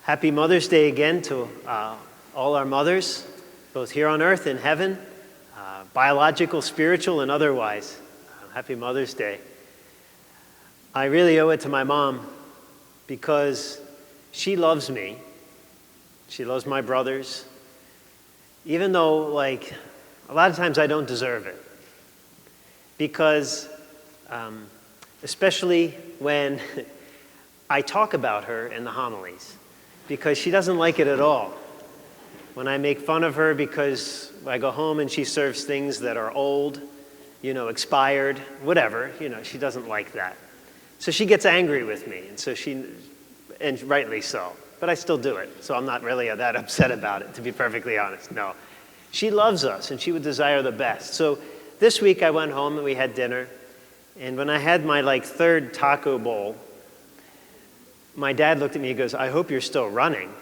Happy Mother's Day again to all our mothers, both here on earth and heaven, biological, spiritual, and otherwise. Happy Mother's Day. I really owe it to my mom because she loves me. She loves my brothers, even though, a lot of times I don't deserve it. Because, especially when I talk about her in the homilies, because she doesn't like it at all. When I make fun of her because I go home and she serves things that are old, expired, whatever, she doesn't like that. So she gets angry with me, and rightly so. But I still do it, so I'm not really that upset about it, to be perfectly honest, no. She loves us, and she would desire the best. So this week I went home and we had dinner, and when I had my third taco bowl, my dad looked at me and goes, "I hope you're still running."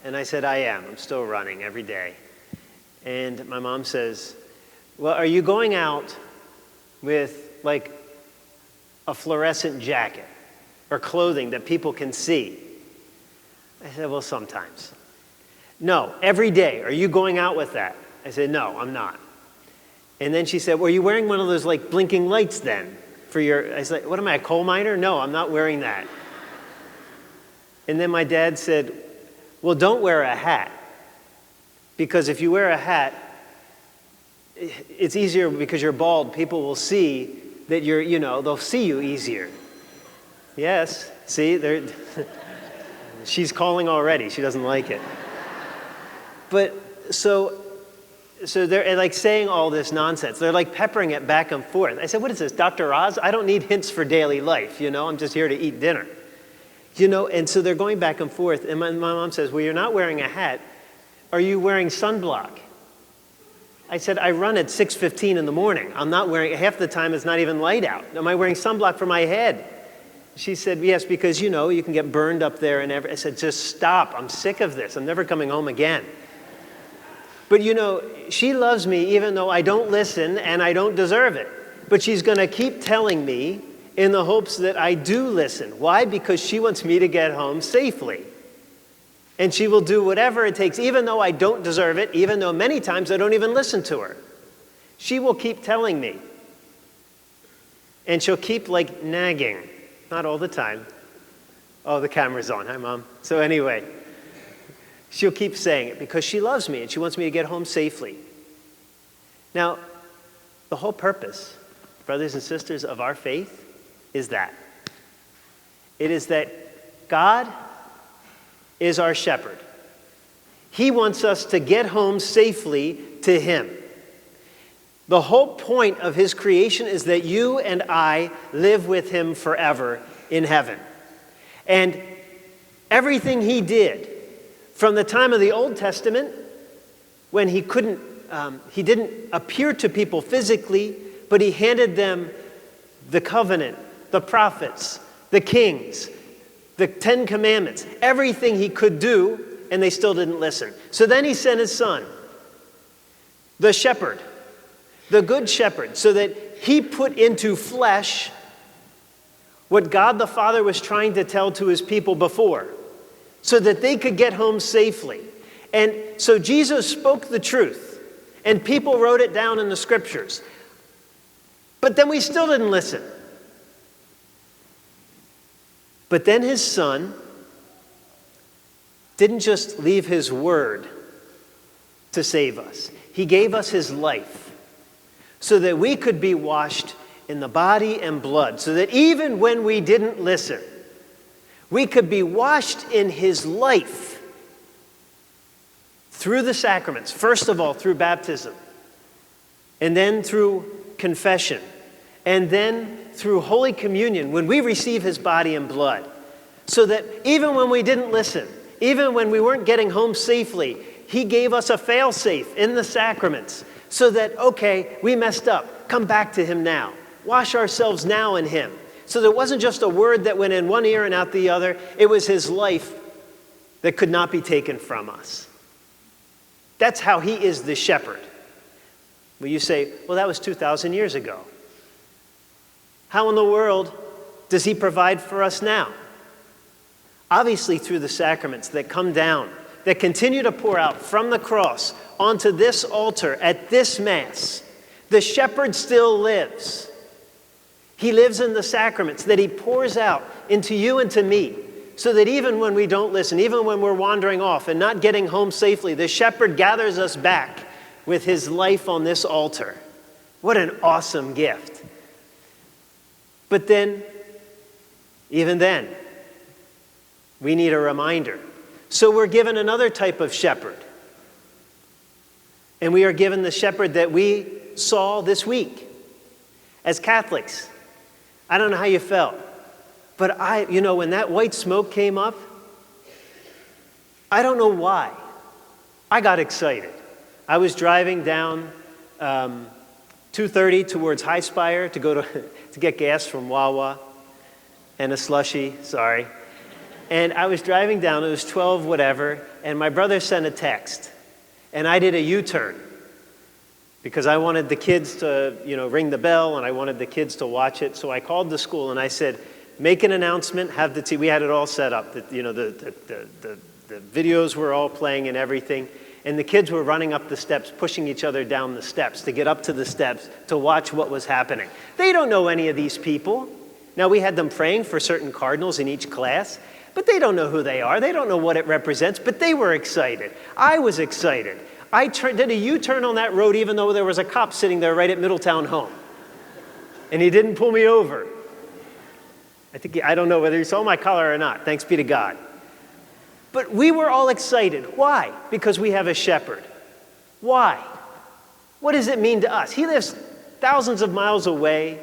And I said, "I am. I'm still running every day." And my mom says, "Well, are you going out with a fluorescent jacket or clothing that people can see?" I said, "Well, sometimes." "No, every day. Are you going out with that?" I said, "No, I'm not." And then she said, "Well, are you wearing one of those blinking lights then for your..." I said, "What am I, a coal miner?" "No, I'm not wearing that." And then my dad said, "Well, don't wear a hat, because if you wear a hat, it's easier because you're bald. People will see that they'll see you easier." Yes, see, she's calling already. She doesn't like it. But so they're saying all this nonsense. They're peppering it back and forth. I said, "What is this, Dr. Oz? I don't need hints for daily life, I'm just here to eat dinner." And so they're going back and forth. And my mom says, "Well, you're not wearing a hat. Are you wearing sunblock?" I said, "I run at 6:15 in the morning. I'm not wearing, half the time it's not even light out. Am I wearing sunblock for my head?" She said, "Yes, because, you can get burned up there and I said, "Just stop. I'm sick of this. I'm never coming home again." But, she loves me even though I don't listen and I don't deserve it. But she's going to keep telling me in the hopes that I do listen. Why? Because she wants me to get home safely. And she will do whatever it takes, even though I don't deserve it, even though many times I don't even listen to her. She will keep telling me. And she'll keep nagging. Not all the time. Oh, the camera's on. Hi, Mom. So anyway, she'll keep saying it because she loves me and she wants me to get home safely. Now, the whole purpose, brothers and sisters, of our faith is that. It is that God is our shepherd. He wants us to get home safely to Him. The whole point of His creation is that you and I live with Him forever in heaven. And everything He did from the time of the Old Testament, when He didn't appear to people physically, but He handed them the covenant, the prophets, the kings, the 10 commandments, everything He could do, and they still didn't listen. So then He sent His Son, the shepherd, the good shepherd, so that He put into flesh what God the Father was trying to tell to His people before, so that they could get home safely. And so Jesus spoke the truth, and people wrote it down in the scriptures. But then we still didn't listen. But then His Son didn't just leave His word to save us. He gave us His life so that we could be washed in the body and blood, so that even when we didn't listen, we could be washed in His life through the sacraments. First of all, through baptism, and then through confession, and then through Holy Communion, when we receive His body and blood. So that even when we didn't listen, even when we weren't getting home safely, He gave us a fail-safe in the sacraments, so that, okay, we messed up. Come back to Him now. Wash ourselves now in Him. So there wasn't just a word that went in one ear and out the other. It was His life that could not be taken from us. That's how He is the shepherd. Well, you say, well, that was 2,000 years ago. How in the world does He provide for us now? obviously through the sacraments that come down, that continue to pour out from the cross onto this altar at this Mass, the shepherd still lives. He lives in the sacraments that he pours out into you and to me, so that even when we don't listen, even when we're wandering off and not getting home safely, the shepherd gathers us back with his life on this altar. What an awesome gift. But then, even then, we need a reminder. So we're given another type of shepherd. And we are given the shepherd that we saw this week. As Catholics, I don't know how you felt, but when that white smoke came up, I don't know why. I got excited. I was driving down 230 towards High Spire to get gas from Wawa and a slushie, sorry. And I was driving down, it was 12 whatever, and my brother sent a text. And I did a U-turn because I wanted the kids to, ring the bell, and I wanted the kids to watch it. So I called the school and I said, make an announcement, have the team. We had it all set up. The videos were all playing and everything. And the kids were running up the steps, pushing each other down the steps to get up to the steps to watch what was happening. They don't know any of these people. Now, we had them praying for certain cardinals in each class, but they don't know who they are. They don't know what it represents, but they were excited. I was excited. I did a U-turn on that road even though there was a cop sitting there right at Middletown home. And he didn't pull me over. I don't know whether he saw my collar or not, thanks be to God. But we were all excited. Why? Because we have a shepherd. Why? What does it mean to us? He lives thousands of miles away,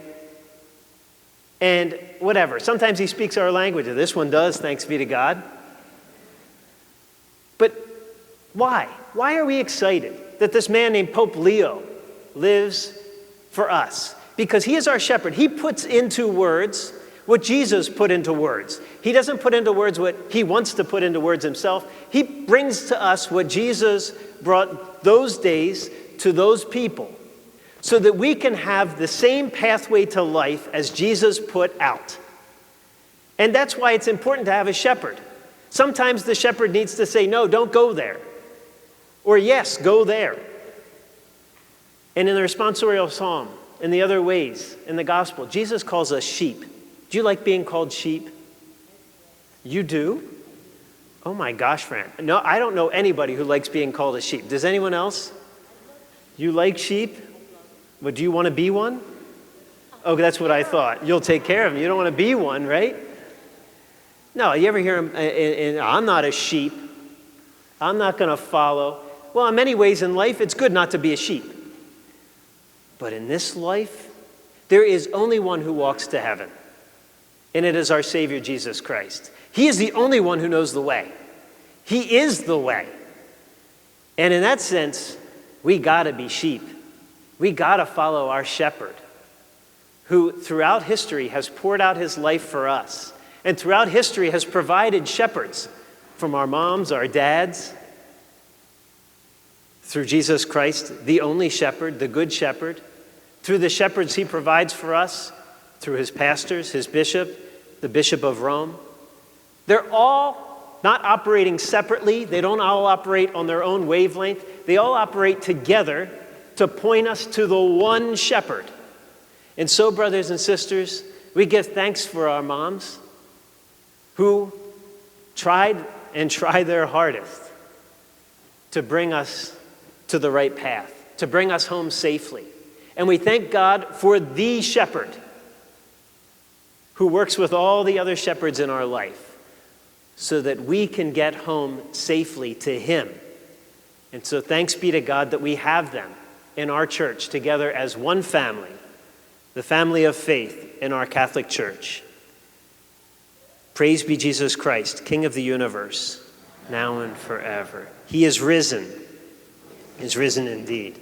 and whatever. Sometimes he speaks our language. This one does, thanks be to God. But why? Why are we excited that this man named Pope Leo lives for us? Because he is our shepherd. He puts into words what Jesus put into words. He doesn't put into words what he wants to put into words himself. He brings to us what Jesus brought those days to those people so that we can have the same pathway to life as Jesus put out. And that's why it's important to have a shepherd. Sometimes the shepherd needs to say, no, don't go there. Or yes, go there. And in the responsorial psalm, in the other ways, in the gospel, Jesus calls us sheep. Do you like being called sheep? You do? Oh my gosh, Fran. No, I don't know anybody who likes being called a sheep. Does anyone else? You like sheep? But do you want to be one? Oh, that's what I thought. You'll take care of them. You don't want to be one, right? No, you ever hear them, I'm not a sheep. I'm not going to follow. Well, in many ways in life, it's good not to be a sheep. But in this life, there is only one who walks to heaven. And it is our Savior, Jesus Christ. He is the only one who knows the way. He is the way. And in that sense, we got to be sheep. We got to follow our shepherd, who throughout history has poured out his life for us. And throughout history has provided shepherds from our moms, our dads, through Jesus Christ, the only shepherd, the good shepherd, through the shepherds he provides for us, through his pastors, his bishop, the Bishop of Rome. They're all not operating separately. They don't all operate on their own wavelength. They all operate together to point us to the one shepherd. And so, brothers and sisters, we give thanks for our moms who tried and try their hardest to bring us to the right path, to bring us home safely. And we thank God for the shepherd who works with all the other shepherds in our life so that we can get home safely to him. And so thanks be to God that we have them in our church together as one family, the family of faith in our Catholic Church. Praise be Jesus Christ, King of the universe, now and forever. He is risen indeed.